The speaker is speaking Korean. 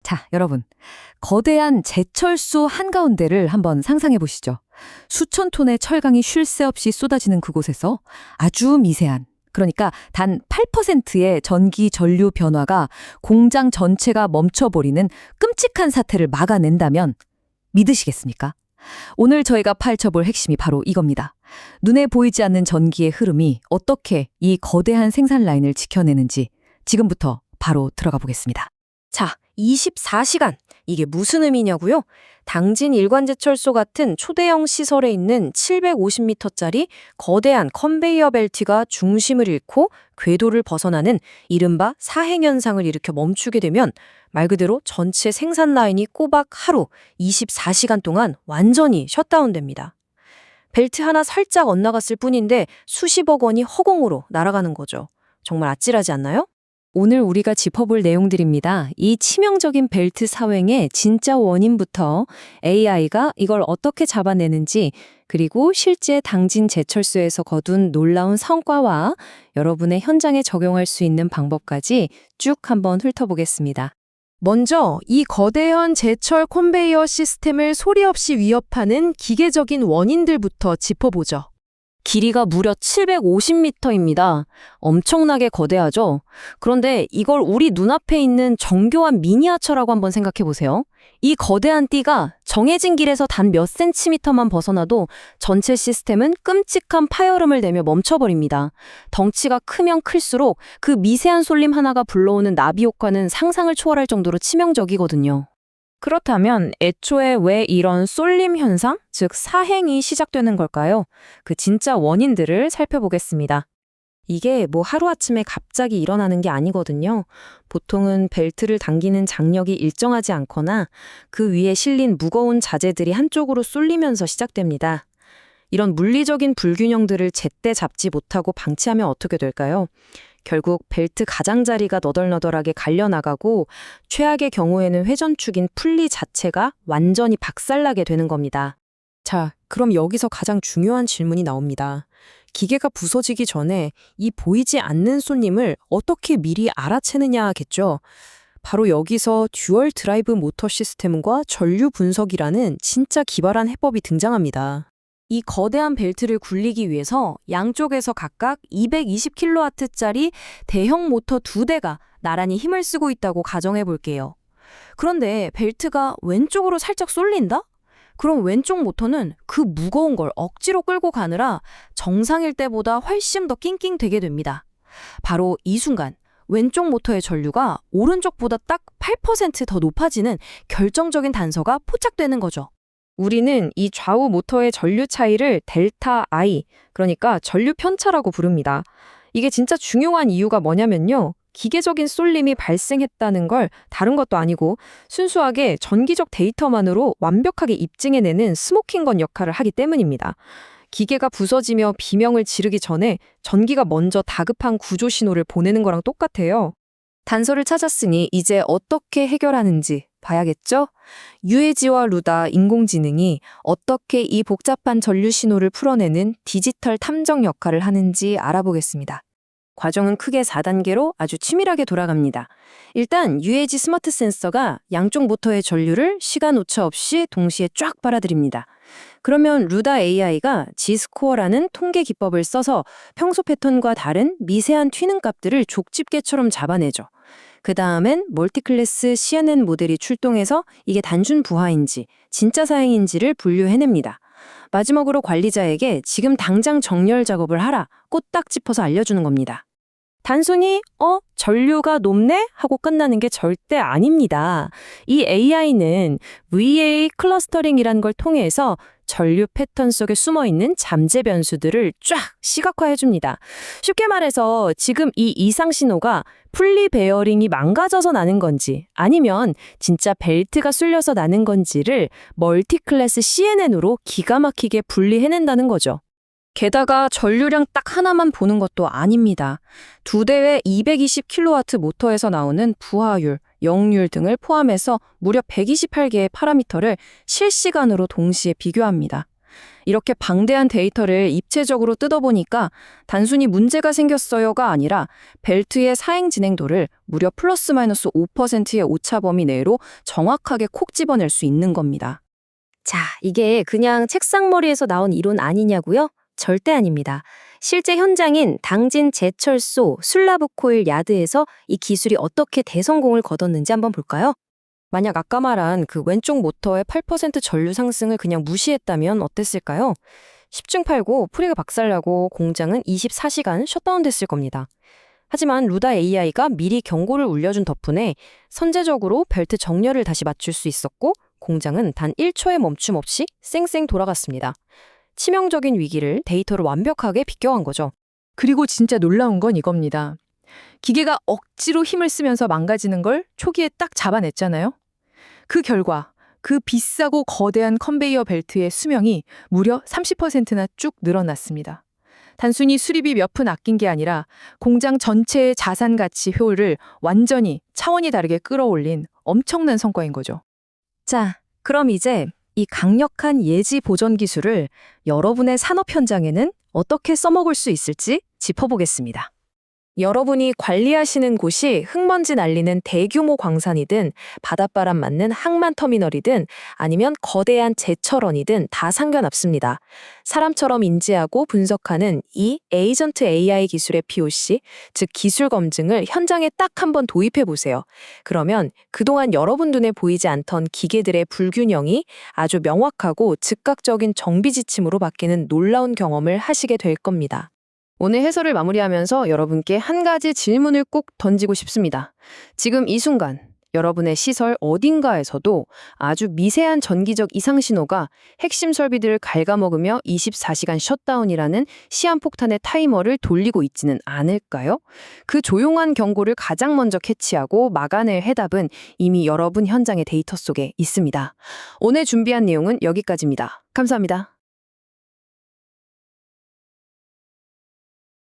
자, 여러분. 거대한 제철소 한가운데를 한번 상상해 보시죠. 수천 톤의 철강이 쉴 새 없이 쏟아지는 그곳에서 아주 미세한, 그러니까 단 8%의 전기 전류 변화가 공장 전체가 멈춰버리는 끔찍한 사태를 막아낸다면 믿으시겠습니까? 오늘 저희가 파헤쳐볼 핵심이 바로 이겁니다. 눈에 보이지 않는 전기의 흐름이 어떻게 이 거대한 생산 라인을 지켜내는지 지금부터 바로 들어가 보겠습니다. 자, 24시간. 이게 무슨 의미냐고요? 당진 일관제철소 같은 초대형 시설에 있는 750m짜리 거대한 컨베이어 벨트가 중심을 잃고 궤도를 벗어나는 이른바 사행현상을 일으켜 멈추게 되면 말 그대로 전체 생산 라인이 꼬박 하루 24시간 동안 완전히 셧다운됩니다. 벨트 하나 살짝 엇나갔을 뿐인데 수십억 원이 허공으로 날아가는 거죠. 정말 아찔하지 않나요? 오늘 우리가 짚어볼 내용들입니다. 이 치명적인 벨트 사행의 진짜 원인부터 AI가 이걸 어떻게 잡아내는지, 그리고 실제 당진 제철소에서 거둔 놀라운 성과와 여러분의 현장에 적용할 수 있는 방법까지 쭉 한번 훑어보겠습니다. 먼저 이 거대한 제철 컨베이어 시스템을 소리 없이 위협하는 기계적인 원인들부터 짚어보죠. 길이가 무려 750m입니다. 엄청나게 거대하죠? 그런데 이걸 우리 눈앞에 있는 정교한 미니어처라고 한번 생각해 보세요. 이 거대한 띠가 정해진 길에서 단 몇 센티미터만 벗어나도 전체 시스템은 끔찍한 파열음을 내며 멈춰버립니다. 덩치가 크면 클수록 그 미세한 쏠림 하나가 불러오는 나비 효과는 상상을 초월할 정도로 치명적이거든요. 그렇다면 애초에 왜 이런 쏠림 현상, 즉 사행이 시작되는 걸까요? 그 진짜 원인들을 살펴보겠습니다. 이게 뭐 하루아침에 갑자기 일어나는 게 아니거든요. 보통은 벨트를 당기는 장력이 일정하지 않거나 그 위에 실린 무거운 자재들이 한쪽으로 쏠리면서 시작됩니다. 이런 물리적인 불균형들을 제때 잡지 못하고 방치하면 어떻게 될까요? 결국 벨트 가장자리가 너덜너덜하게 갈려나가고 최악의 경우에는 회전축인 풀리 자체가 완전히 박살나게 되는 겁니다. 자, 그럼 여기서 가장 중요한 질문이 나옵니다. 기계가 부서지기 전에 이 보이지 않는 손님을 어떻게 미리 알아채느냐겠죠. 바로 여기서 듀얼 드라이브 모터 시스템과 전류 분석이라는 진짜 기발한 해법이 등장합니다. 이 거대한 벨트를 굴리기 위해서 양쪽에서 각각 220kW짜리 대형 모터 2대가 나란히 힘을 쓰고 있다고 가정해 볼게요. 그런데 벨트가 왼쪽으로 살짝 쏠린다? 그럼 왼쪽 모터는 그 무거운 걸 억지로 끌고 가느라 정상일 때보다 훨씬 더 낑낑대게 됩니다. 바로 이 순간 왼쪽 모터의 전류가 오른쪽보다 딱 8% 더 높아지는 결정적인 단서가 포착되는 거죠. 우리는 이 좌우 모터의 전류 차이를 델타 I, 그러니까 전류 편차라고 부릅니다. 이게 진짜 중요한 이유가 뭐냐면요. 기계적인 쏠림이 발생했다는 걸 다른 것도 아니고 순수하게 전기적 데이터만으로 완벽하게 입증해내는 스모킹건 역할을 하기 때문입니다. 기계가 부서지며 비명을 지르기 전에 전기가 먼저 다급한 구조 신호를 보내는 거랑 똑같아요. 단서를 찾았으니 이제 어떻게 해결하는지 봐야겠죠? UAG와 루다 인공지능이 어떻게 이 복잡한 전류 신호를 풀어내는 디지털 탐정 역할을 하는지 알아보겠습니다. 과정은 크게 4단계로 아주 치밀하게 돌아갑니다. 일단 UAG 스마트 센서가 양쪽 모터의 전류를 시간 오차 없이 동시에 쫙 빨아들입니다. 그러면 루다 AI가 G스코어라는 통계 기법을 써서 평소 패턴과 다른 미세한 튀는 값들을 족집게처럼 잡아내죠. 그 다음엔 멀티클래스 CNN 모델이 출동해서 이게 단순 부하인지 진짜 사행인지를 분류해냅니다. 마지막으로 관리자에게 지금 당장 정렬 작업을 하라 꼬딱 짚어서 알려주는 겁니다. 단순히 전류가 높네? 하고 끝나는 게 절대 아닙니다. 이 AI는 VA 클러스터링이라는 걸 통해서 전류 패턴 속에 숨어있는 잠재 변수들을 쫙 시각화해줍니다. 쉽게 말해서 지금 이 이상 신호가 풀리 베어링이 망가져서 나는 건지 아니면 진짜 벨트가 쏠려서 나는 건지를 멀티클래스 CNN으로 기가 막히게 분리해낸다는 거죠. 게다가 전류량 딱 하나만 보는 것도 아닙니다. 2대의 220kW 모터에서 나오는 부하율, 역률 등을 포함해서 무려 128개의 파라미터를 실시간으로 동시에 비교합니다. 이렇게 방대한 데이터를 입체적으로 뜯어보니까 단순히 문제가 생겼어요가 아니라 벨트의 사행 진행도를 무려 플러스 마이너스 5%의 오차 범위 내로 정확하게 콕 집어낼 수 있는 겁니다. 자, 이게 그냥 책상머리에서 나온 이론 아니냐고요? 절대 아닙니다. 실제 현장인 당진 제철소 슬라브코일 야드에서 이 기술이 어떻게 대성공을 거뒀는지 한번 볼까요? 만약 아까 말한 그 왼쪽 모터의 8% 전류 상승을 그냥 무시했다면 어땠을까요? 10중 8구 프리가 박살나고 공장은 24시간 셧다운됐을 겁니다. 하지만 루다 AI가 미리 경고를 울려준 덕분에 선제적으로 벨트 정렬을 다시 맞출 수 있었고 공장은 단 1초의 멈춤 없이 쌩쌩 돌아갔습니다. 치명적인 위기를 데이터로 완벽하게 비껴간 거죠. 그리고 진짜 놀라운 건 이겁니다. 기계가 억지로 힘을 쓰면서 망가지는 걸 초기에 딱 잡아냈잖아요. 그 결과 그 비싸고 거대한 컨베이어 벨트의 수명이 무려 30%나 쭉 늘어났습니다. 단순히 수리비 몇 푼 아낀 게 아니라 공장 전체의 자산 가치 효율을 완전히 차원이 다르게 끌어올린 엄청난 성과인 거죠. 자, 그럼 이제 이 강력한 예지 보전 기술을 여러분의 산업 현장에는 어떻게 써먹을 수 있을지 짚어보겠습니다. 여러분이 관리하시는 곳이 흙먼지 날리는 대규모 광산이든 바닷바람 맞는 항만터미널이든 아니면 거대한 제철원이든 다 상관없습니다. 사람처럼 인지하고 분석하는 이 에이전트 AI 기술의 POC, 즉 기술 검증을 현장에 딱 한번 도입해 보세요. 그러면 그동안 여러분 눈에 보이지 않던 기계들의 불균형이 아주 명확하고 즉각적인 정비 지침으로 바뀌는 놀라운 경험을 하시게 될 겁니다. 오늘 해설을 마무리하면서 여러분께 한 가지 질문을 꼭 던지고 싶습니다. 지금 이 순간 여러분의 시설 어딘가에서도 아주 미세한 전기적 이상 신호가 핵심 설비들을 갉아먹으며 24시간 셧다운이라는 시한폭탄의 타이머를 돌리고 있지는 않을까요? 그 조용한 경고를 가장 먼저 캐치하고 막아낼 해답은 이미 여러분 현장의 데이터 속에 있습니다. 오늘 준비한 내용은 여기까지입니다. 감사합니다.